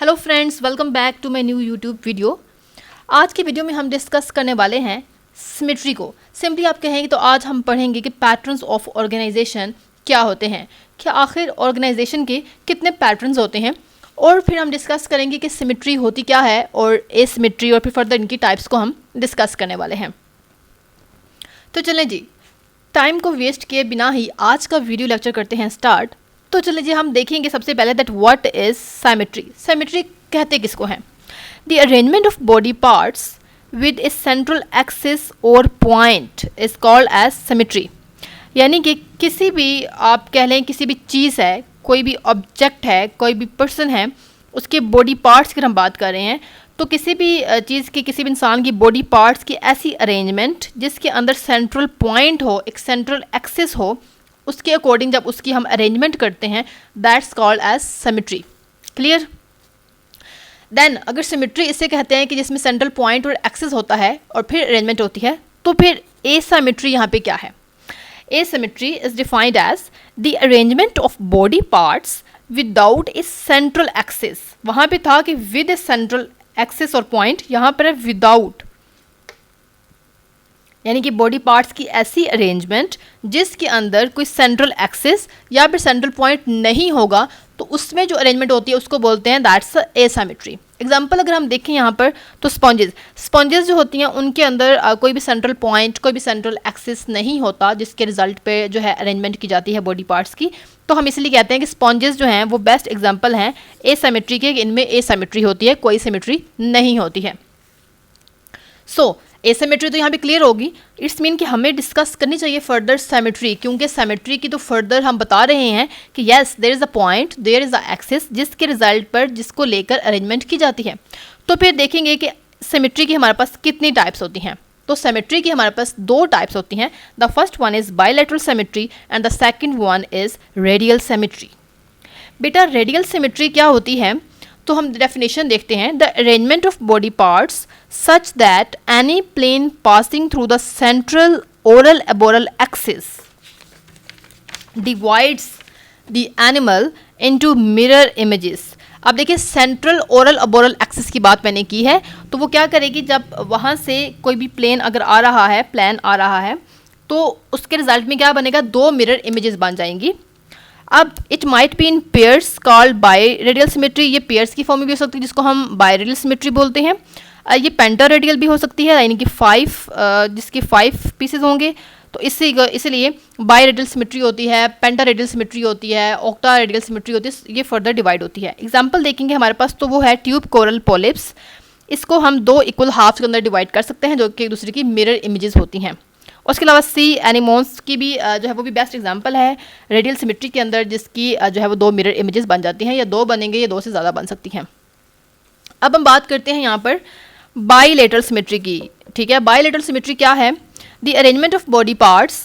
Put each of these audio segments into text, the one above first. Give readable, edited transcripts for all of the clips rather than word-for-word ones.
Hello friends, welcome back to my new YouTube video. आज की video में हम डिस्कस करने वाले हैं सिमेट्री को। सिंपली आप कहेंगे तो आज हम पढ़ेंगे कि पैटर्न्स ऑफ ऑर्गेनाइजेशन क्या होते हैं, क्या आखिर ऑर्गेनाइजेशन के कितने पैटर्न्स होते हैं, और फिर हम डिस्कस करेंगे कि सिमेट्री होती क्या है और एसिमेट्री, और फिर फर्दर इनकी टाइप्स को हम डिस्कस करने वाले हैं। तो चलें जी, टाइम को वेस्ट किए बिना ही आज का वीडियो लेक्चर करते हैं स्टार्ट। तो चलिए जी, हम देखेंगे सबसे पहले that what is symmetry. Symmetry कहते किसको हैं? The arrangement of body parts with a central axis और point is called as symmetry. यानी कि किसी भी, आप कह लें किसी भी चीज़ है, कोई भी ऑब्जेक्ट है, कोई भी पर्सन है, उसके बॉडी पार्ट्स की हम बात कर रहे हैं, तो किसी भी चीज़ की, किसी भी इंसान की बॉडी पार्ट्स की ऐसी अरेंजमेंट जिसके अंदर सेंट्रल पॉइंट हो, एक सेंट्रल एक्सिस हो, उसके अकॉर्डिंग जब उसकी हम अरेंजमेंट करते हैं, that's called as symmetry. Clear? Then अगर सिमेट्री इसे कहते हैं कि जिसमें सेंट्रल पॉइंट और एक्सिस होता है और फिर अरेंजमेंट होती है, तो फिर एसिमेट्री यहाँ पे क्या है? Asymmetry is defined as the arrangement of body parts without a central axis. वहाँ पे था कि विद ए सेंट्रल एक्सिस और पॉइंट, यहाँ पर है विदाउट, यानी कि बॉडी पार्ट्स की ऐसी अरेंजमेंट जिसके अंदर कोई सेंट्रल एक्सिस या फिर सेंट्रल पॉइंट नहीं होगा, तो उसमें जो अरेंजमेंट होती है उसको बोलते हैं दैट्स एसिमेट्री। एग्जाम्पल अगर हम देखें यहाँ पर, तो स्पॉन्जेस जो होती हैं उनके अंदर कोई भी सेंट्रल पॉइंट, कोई भी सेंट्रल एक्सिस नहीं होता, जिसके रिजल्ट पे जो है अरेंजमेंट की जाती है बॉडी पार्ट्स की। तो हम इसलिए कहते हैं कि स्पॉन्जेस जो हैं वो बेस्ट एग्जाम्पल हैं एसिमेट्री के, इनमें एसिमेट्री होती है, कोई सिमेट्री नहीं होती है। सो एसिमेट्री तो यहाँ पे क्लियर होगी। इट्स मीन कि हमें डिस्कस करनी चाहिए फर्दर सिमेट्री, क्योंकि सिमेट्री की तो फर्दर हम बता रहे हैं कि yes there is a point, there is a axis, जिसके रिजल्ट पर जिसको लेकर अरेंजमेंट की जाती है। तो फिर देखेंगे कि सिमेट्री की हमारे पास कितनी टाइप्स होती हैं। तो सिमेट्री की हमारे पास दो टाइप्स होती हैं। The first one is bilateral symmetry and the second one is radial symmetry. बेटा रेडियल सिमेट्री क्या होती है? तो हम डेफिनेशन देखते हैं। The arrangement of body parts such that any plane passing through the central oral aboral axis divides the animal into mirror images। अब देखिए, सेंट्रल ओरल अबोरल एक्सिस की बात मैंने की है, तो वो क्या करेगी, जब वहाँ से कोई भी प्लेन अगर आ रहा है, प्लान आ रहा है, तो उसके रिजल्ट में क्या बनेगा, दो मिरर इमेजेस बन जाएंगी। अब it might be in pairs called by radial symmetry. ये पेयर्स की फॉर्म में भी हो सकती है, जिसको हम बाय रेडियल सिमेट्री बोलते हैं। ये पेंटा रेडियल भी हो सकती है, यानी कि जिसके 5 पीसेज होंगे, तो इसलिए बाय रेडियल सिमेट्री होती है, पेंटा रेडियल सिमेट्री होती है, ऑक्टा रेडियल सिमेट्री होती है, ये फर्दर डिवाइड होती है। एग्जांपल देखेंगे हमारे पास, तो वो है ट्यूब कोरल पॉलिप्स। इसको हम दो इक्वल हाफ्स के अंदर डिवाइड कर सकते हैं, जो कि एक दूसरे की मिरर इमेजेस होती हैं। उसके अलावा सी एनिमोन्स की भी जो है वो भी बेस्ट एग्जांपल है रेडियल सिमेट्री के अंदर, जिसकी जो है वो दो मिरर इमेजेस बन जाती हैं, या दो बनेंगे या दो से ज़्यादा बन सकती हैं। अब हम बात करते हैं यहाँ पर बाइलेटरल सिमेट्री की। ठीक है, बाइलेटरल सिमेट्री क्या है? The arrangement of body parts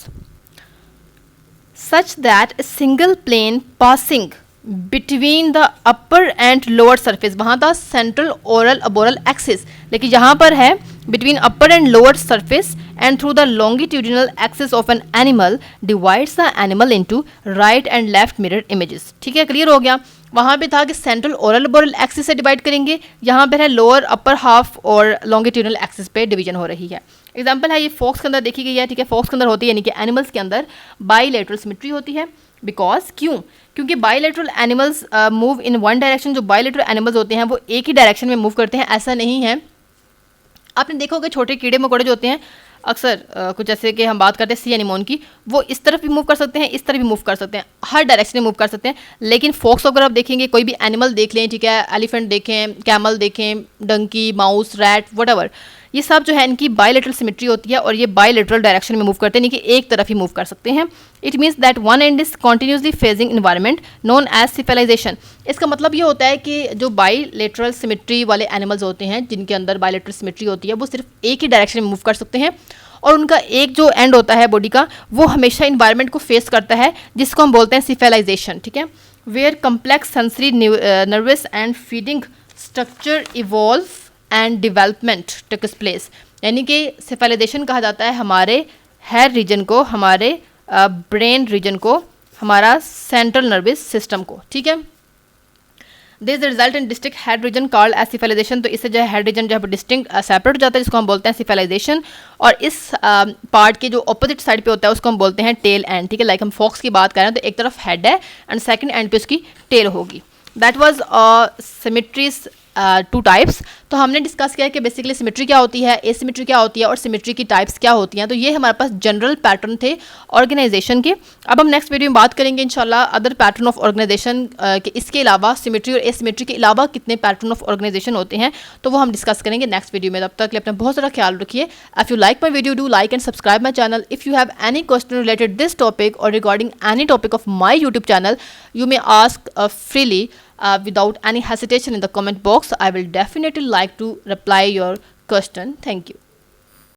such that a single plane passing between the upper and lower surface. वहाँ था सेंट्रल ओरल अबोरल एक्सिस, लेकिन यहाँ पर है between upper and lower surface and through the longitudinal axis of an animal divides the animal into right and left mirror images. ठीक है, clear हो गया। वहाँ पे था कि सेंट्रल ओरल अबोरल एक्सिस से डिवाइड करेंगे, यहाँ पर है लोअर अपर हाफ और लॉन्गिट्यूडिनल एक्सिस पे डिवीजन हो रही है। एग्जाम्पल है ये फॉक्स के अंदर देखी गई है। ठीक है, फॉक्स के अंदर होती है, यानी कि एनिमल्स के अंदर बाइलेटरल सिमेट्री होती है। बिकॉज क्योंकि bilateral animals move in one direction. जो बाइलेटरल एनिमल्स होते हैं वो एक ही डायरेक्शन में मूव करते हैं, ऐसा नहीं है। आपने देखा होगा छोटे कीड़े मकोड़े जो होते हैं, अक्सर कुछ जैसे कि हम बात करते हैं सी एनिमोन की, वो इस तरफ भी मूव कर सकते हैं, इस तरफ भी मूव कर सकते हैं, हर डायरेक्शन में मूव कर सकते हैं। लेकिन फॉक्स अगर आप देखेंगे, कोई भी एनिमल देख लें, ठीक है, एलिफेंट देखें, कैमल देखें, डंकी, माउस, रैट, व्हाटएवर, ये सब जो है इनकी बाइलेटरल सिमेट्री होती है, और ये बाइलेटरल डायरेक्शन में मूव करते हैं, यानी कि एक तरफ ही मूव कर सकते हैं। It means that one and is continuously facing environment known as cephalization. इसका मतलब ये होता है कि जो बाइलेटरल सिमेट्री वाले एनिमल्स होते हैं, जिनके अंदर बाइलेटरल सिमेट्री होती है, वो सिर्फ एक ही डायरेक्शन में मूव कर सकते हैं, और उनका एक जो एंड होता है बॉडी का, वो हमेशा इन्वायरमेंट को फेस करता है, जिसको हम बोलते हैं सिफेलाइजेशन। ठीक है, where complex sensory nervous and feeding structure evolve and development takes place. यानी कि सिफेलाइजेशन कहा जाता है हमारे हेड रीजन को, हमारे ब्रेन रीजन को, हमारा सेंट्रल नर्वस सिस्टम को। ठीक है, this result in distinct head region called as cephalization. तो इससे जो है हेड रीजन जो है डिस्टिंक्ट सेपरेट हो जाता है, जिसको हम बोलते हैं सिफेलाइजेशन। और इस पार्ट के जो ऑपोजिट साइड पे होता है उसको हम बोलते हैं टेल एंड, ठीक है। लाइक हम फॉक्स की बात करें तो एक तरफ हेड है एंड सेकंड एंड पे उसकी टेल होगी। That was symmetries two types. तो हमने डिस्कस किया कि बेसिकली सिमेट्री क्या होती है, एसिमेट्री क्या होती है और सिमेट्री की टाइप्स क्या होती हैं। तो ये हमारे पास जनरल पैटर्न थे ऑर्गेनाइजेशन के। अब हम नेक्स्ट वीडियो में बात करेंगे इंशाल्लाह अदर पैटर्न ऑफ ऑर्गेनाइजेशन के, इसके अलावा सिमेट्री और एसिमेट्री के अलावा कितने पैटर्न ऑफ ऑर्गेनाइजेशन होते हैं, तो वो हम डिस्कस करेंगे नेक्स्ट वीडियो में। तब तक के लिए अपना बहुत सारा ख्याल रखिए। If you like my video do like and subscribe my channel. If you have any question related this topic और regarding any topic of my YouTube channel, you may ask freely without any hesitation in the comment box. I will definitely like to reply your question. Thank you.